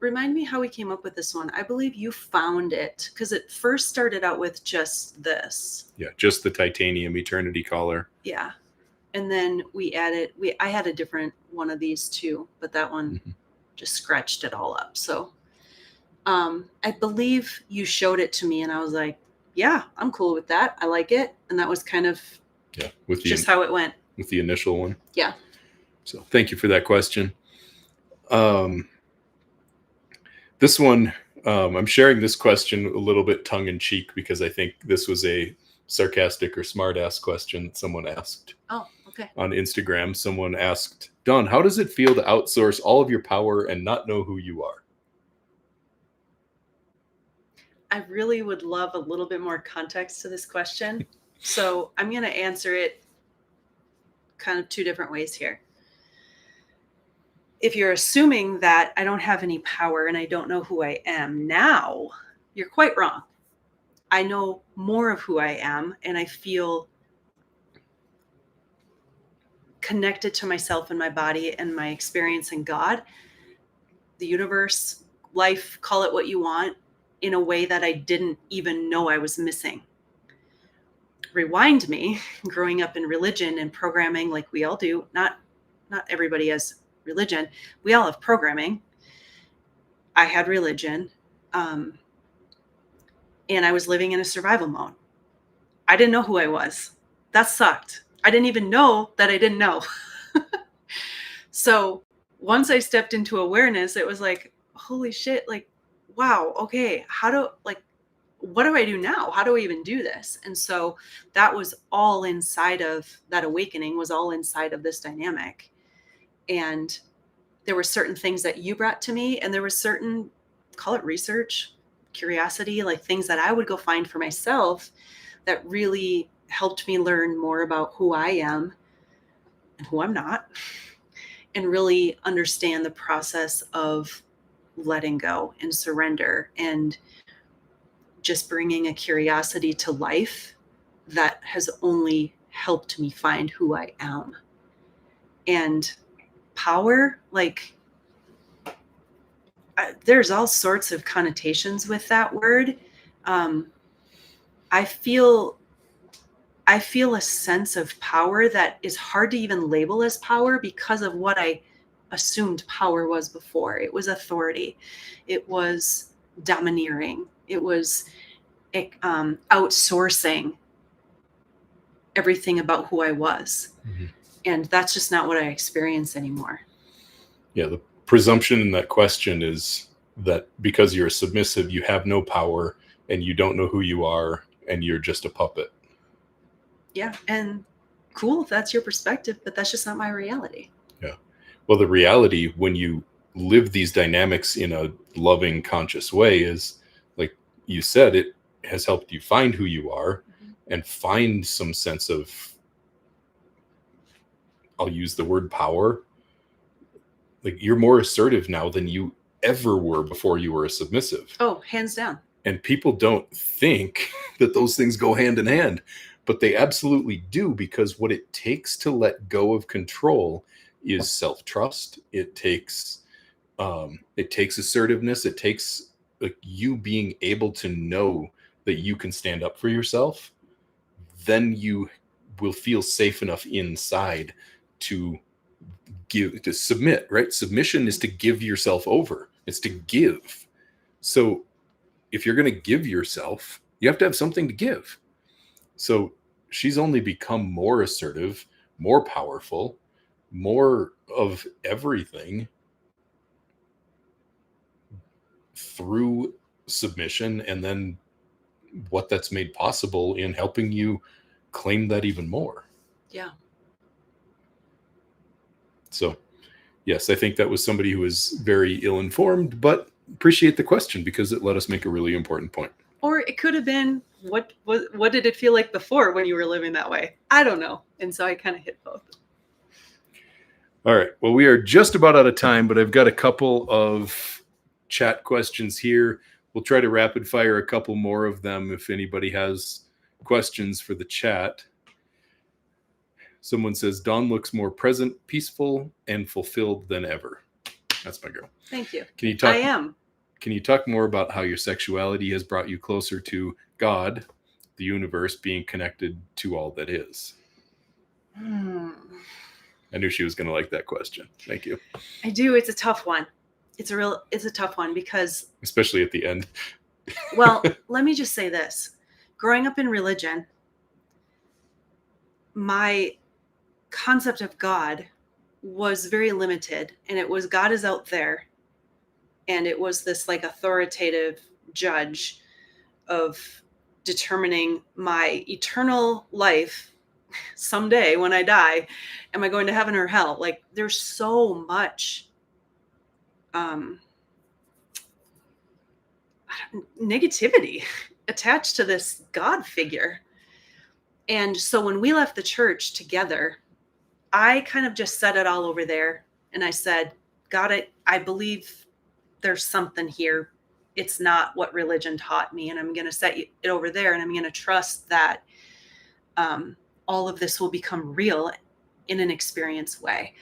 remind me how we came up with this one. I believe you found it because it first started out with just this. Yeah, just the titanium eternity collar. Yeah. And then I had a different one of these too, but that one just scratched it all up. So I believe you showed it to me and I was like, yeah, I'm cool with that. I like it. And that was kind of with just how it went. With the initial one. Yeah. So thank you for that question. This one, I'm sharing this question a little bit tongue in cheek because I think this was a sarcastic or smart ass question that someone asked. Oh, okay. On Instagram, someone asked, Dawn, how does it feel to outsource all of your power and not know who you are? I really would love a little bit more context to this question. So I'm going to answer it kind of two different ways here. If you're assuming that I don't have any power and I don't know who I am now, you're quite wrong. I know more of who I am and I feel connected to myself and my body and my experience in God, the universe, life, call it what you want, in a way that I didn't even know I was missing. Rewind me, growing up in religion and programming like we all do, not everybody has religion. We all have programming. I had religion. And I was living in a survival mode. I didn't know who I was. That sucked. I didn't even know that I didn't know. So once I stepped into awareness, it was like, holy shit, like, wow, okay, what do I do now? How do I even do this? And so that was all inside of that awakening, was all inside of this dynamic. And there were certain things that you brought to me, and there was certain, call it research, curiosity, like things that I would go find for myself that really helped me learn more about who I am and who I'm not, and really understand the process of letting go and surrender and just bringing a curiosity to life that has only helped me find who I am. And power, like, there's all sorts of connotations with that word. I feel a sense of power that is hard to even label as power because of what I assumed power was before. It was authority. It was domineering. It was outsourcing everything about who I was. Mm-hmm. And that's just not what I experience anymore. Yeah, the presumption in that question is that because you're a submissive, you have no power and you don't know who you are and you're just a puppet. Yeah, and cool if that's your perspective, but that's just not my reality. Yeah. Well, the reality when you live these dynamics in a loving, conscious way is, like you said, it has helped you find who you are and find some sense of, I'll use the word power. Like, you're more assertive now than you ever were before you were a submissive. Oh, hands down. And people don't think that those things go hand in hand, but they absolutely do, because what it takes to let go of control is self-trust. It takes assertiveness. It takes, like, you being able to know that you can stand up for yourself. Then you will feel safe enough inside to submit, right? Submission is to give yourself over. It's to give. So if you're going to give yourself, you have to have something to give. So she's only become more assertive, more powerful, more of everything through submission, and then what that's made possible in helping you claim that even more. Yeah. So, yes, I think that was somebody who was very ill-informed, but appreciate the question because it let us make a really important point. Or it could have been, what did it feel like before when you were living that way? I don't know. And so I kind of hit both. All right. Well, we are just about out of time, but I've got a couple of chat questions here. We'll try to rapid fire a couple more of them if anybody has questions for the chat. Someone says, Dawn looks more present, peaceful, and fulfilled than ever. That's my girl. Thank you. Can you talk? I am. Can you talk more about how your sexuality has brought you closer to God, the universe, being connected to all that is? I knew she was going to like that question. Thank you. I do. It's a tough one. It's a tough one because, especially at the end. Well, let me just say this. Growing up in religion, my concept of God was very limited, and it was God is out there, and it was this like authoritative judge of determining my eternal life someday when I die. Am I going to heaven or hell? Like, there's so much negativity attached to this God figure. And so when we left the church together, I kind of just set it all over there. And I said, God, I believe there's something here. It's not what religion taught me. And I'm going to set it over there. And I'm going to trust that all of this will become real in an experience way.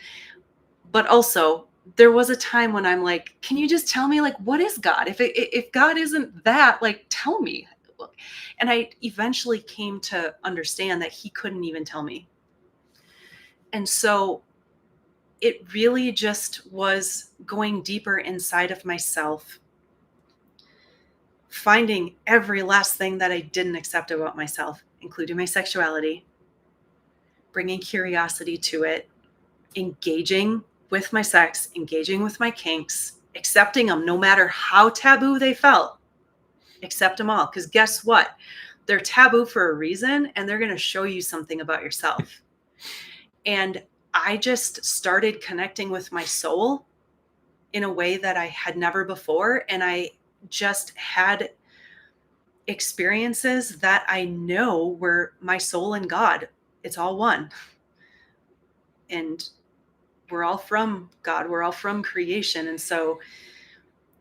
But also, there was a time when I'm like, can you just tell me, like, what is God? If God isn't that, like, tell me. And I eventually came to understand that he couldn't even tell me. And so it really just was going deeper inside of myself, finding every last thing that I didn't accept about myself, including my sexuality, bringing curiosity to it, engaging with my sex, engaging with my kinks, accepting them no matter how taboo they felt. Accept them all. Because guess what? They're taboo for a reason, and they're going to show you something about yourself. And I just started connecting with my soul in a way that I had never before. And I just had experiences that I know were my soul and God. It's all one. And we're all from God. We're all from creation. And so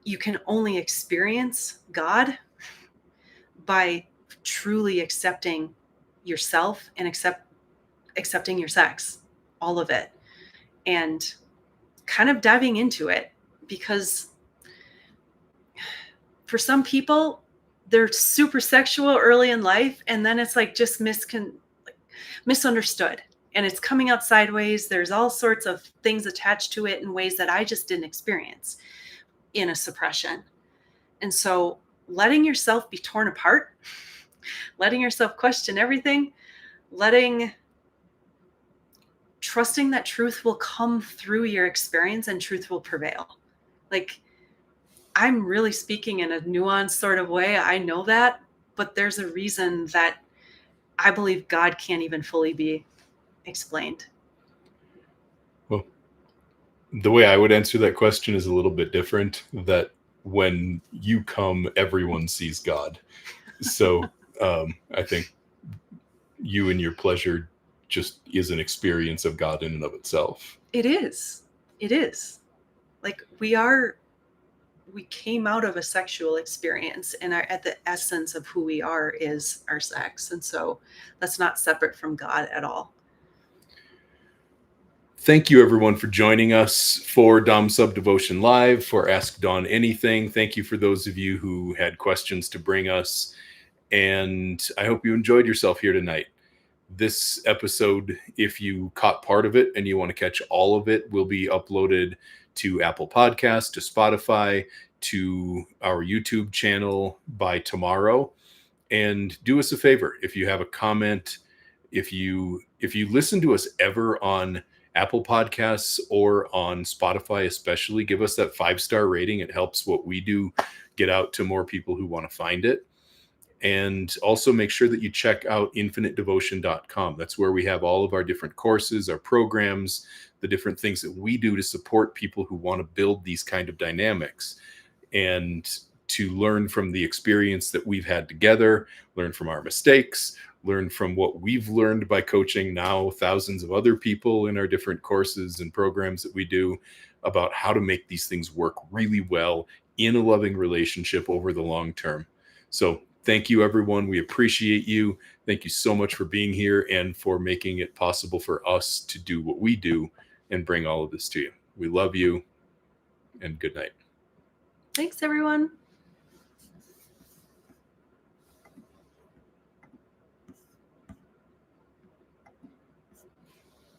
you can only experience God by truly accepting yourself and accepting your sex, all of it, and kind of diving into it. Because for some people, they're super sexual early in life, and then it's like just misunderstood, and it's coming out sideways. There's all sorts of things attached to it in ways that I just didn't experience in a suppression. And so letting yourself be torn apart, letting yourself question everything, trusting that truth will come through your experience and truth will prevail. Like, I'm really speaking in a nuanced sort of way. I know that, but there's a reason that I believe God can't even fully be explained. Well, the way I would answer that question is a little bit different, that when you come, everyone sees God. So I think you and your pleasure just is an experience of God in and of itself. It is. Like, we came out of a sexual experience, and at the essence of who we are is our sex. And so that's not separate from God at all. Thank you, everyone, for joining us for Dom Sub Devotion Live, for Ask Dawn Anything. Thank you for those of you who had questions to bring us. And I hope you enjoyed yourself here tonight. This episode, if you caught part of it and you want to catch all of it, will be uploaded to Apple Podcasts, to Spotify, to our YouTube channel by tomorrow. And do us a favor, if you have a comment, if you listen to us ever on Apple Podcasts or on Spotify especially, give us that 5-star rating. It helps what we do get out to more people who want to find it. And also make sure that you check out infinitedevotion.com. That's where we have all of our different courses, our programs, the different things that we do to support people who want to build these kind of dynamics, and to learn from the experience that we've had together, learn from our mistakes, learn from what we've learned by coaching now thousands of other people in our different courses and programs that we do, about how to make these things work really well in a loving relationship over the long term. So thank you, everyone. We appreciate you. Thank you so much for being here and for making it possible for us to do what we do and bring all of this to you. We love you. and good night. Thanks, everyone.